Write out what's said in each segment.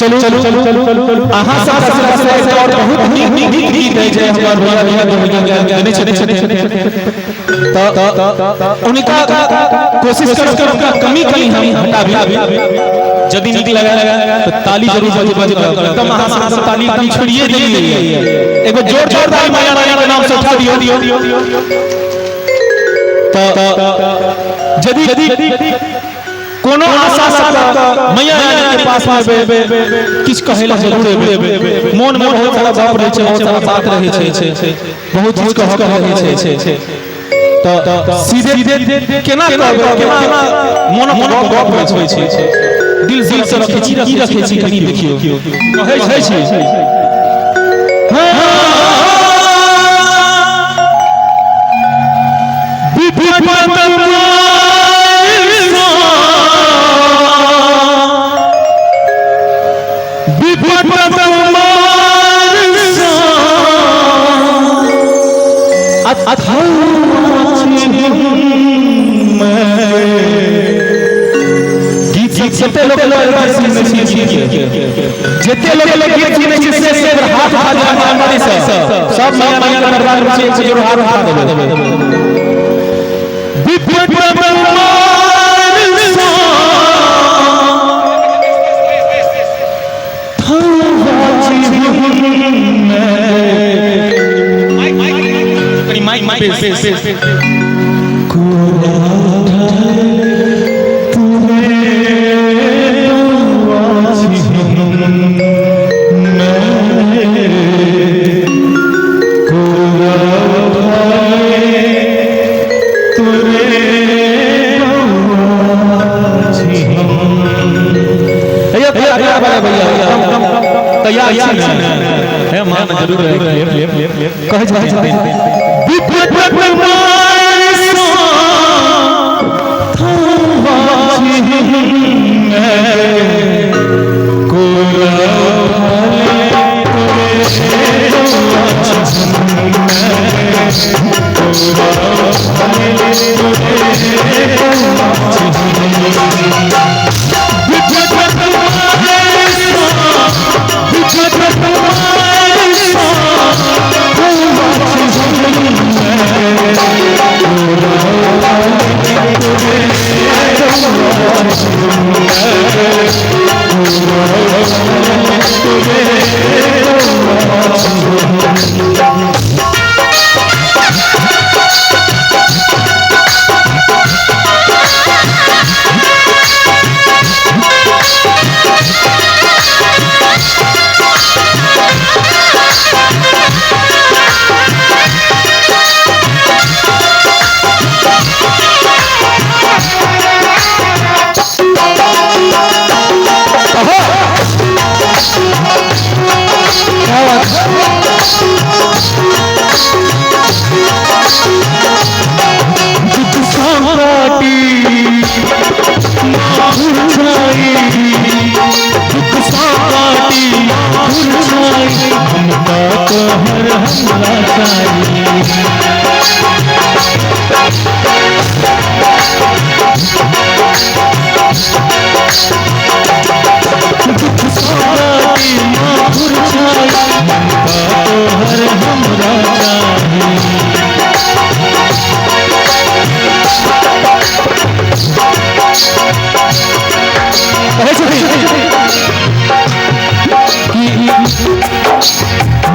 चलो आहा सब से और बहुत नीक गीत है जे हमर भैया गाने छे तो उनका कोशिश करो उनका कमी हम हटाबी यदि नीक लगा तो ताली जरूर बजे एकदम आहा सब ताली छोड़िए दिए एगो जोरदार मैया रानी के नाम से उठा दियो तो यदि कोनो आशा सब मैया रानी के पास किछ कहेला जरूर मन बहुत सारा बाप रहे छे बहुत सारा बात रहे छे बहुत चीज कह रहे छे तो सीधे केना कहबो केना मन गप होय छे दिल से रखे छी कनी देखियो कहै छै जते लोग गीत सुने छी से हाथ उठा दे हमारे सब मैया का दरबार में से जो हाथ उठा देबे है मान जरूर कहे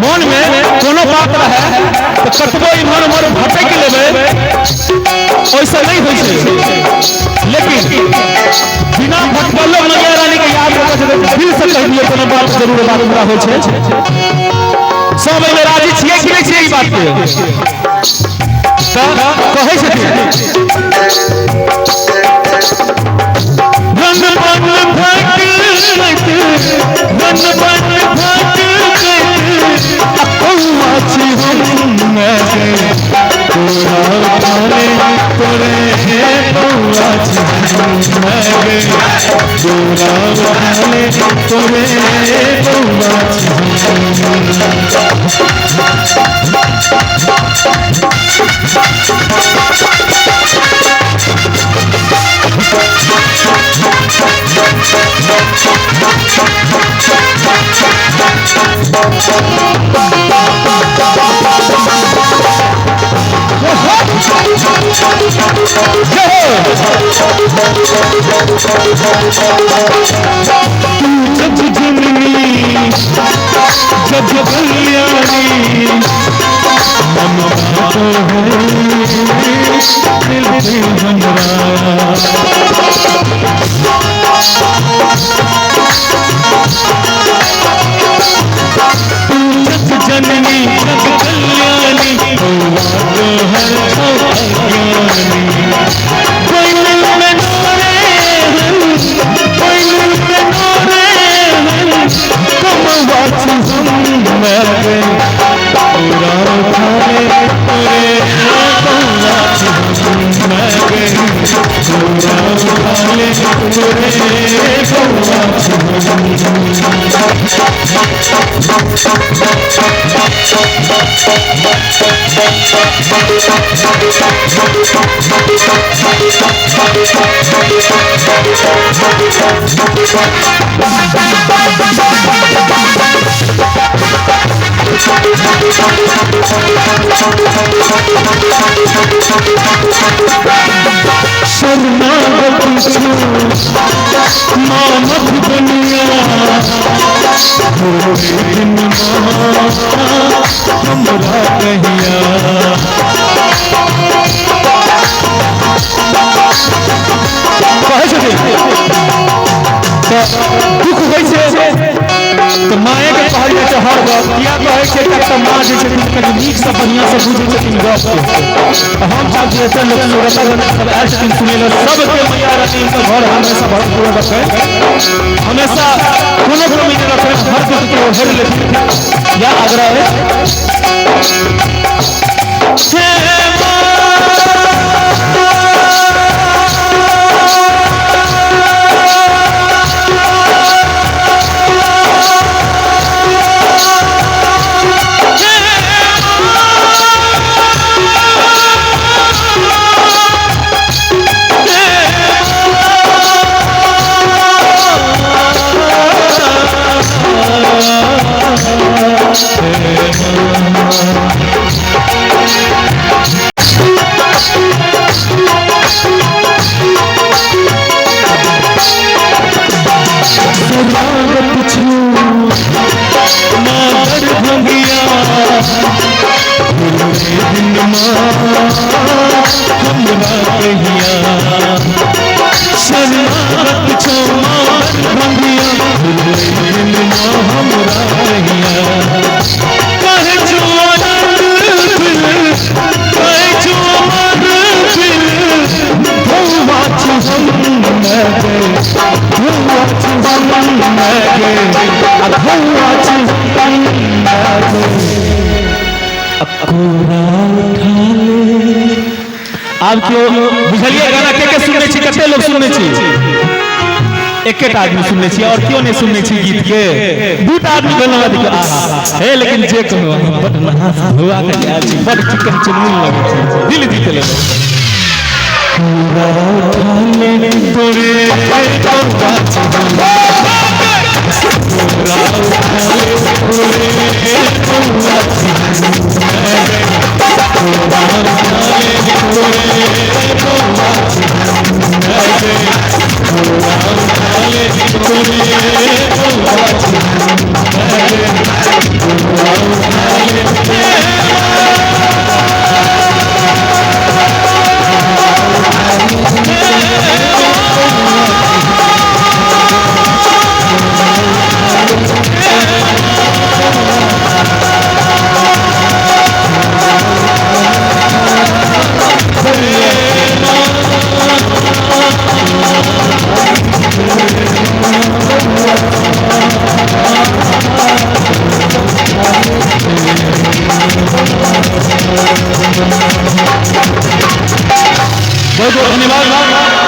मन में कोनो बात रहे तो कतबो इमर भटक लेबे ऐसा नहीं होय छै लेकिन बिना भटकलो मैया रानी के याद रखे दिल से कह दिए कोनो बात जरूर बात पूरा होय छै सब में राजी छिए कि नहीं छिए ई बात पे तो कहै छै जब कल्याणी मन बात है दिल से हमरा जननी जब कल्याणी कोई मिल में नोरे कोई मिल में नोरे कम बात मैं पूरा उठाए पूरे पूरा मैं पूरा उठाए मानव दुनिया हमरा कहिया दुख होइ छै तो माए के कहल जाइ छै हर गप किया कहै छै त माँ जे छै कनी नीक से बढ़िया से बुझै छथिन गप के हम सब जे एते लोग सुरता सब आयल छथिन सुनेला सबके मैया रानी के घर हमेशा भरपूर रखे हमेशा कोनो कमी न रखे हर कुछ के हर लेती या आग्रह है आप क्यों बुझलिए गाना के सुनने छी कते लोग सुनने छी एकेटा आदमी सुनने छी और क्यों नहीं सुनने छी गीत के दूटा आदमी गाना देखो आहा हे लेकिन जे कहो बड नहास हुआ के आयल छी बड चिकन चुनमुन लगे छी दिल जीत ले पूरा उठाले तोरे तो बात पूरा उठाले तोरे तो बहुत बहुत धन्यवाद।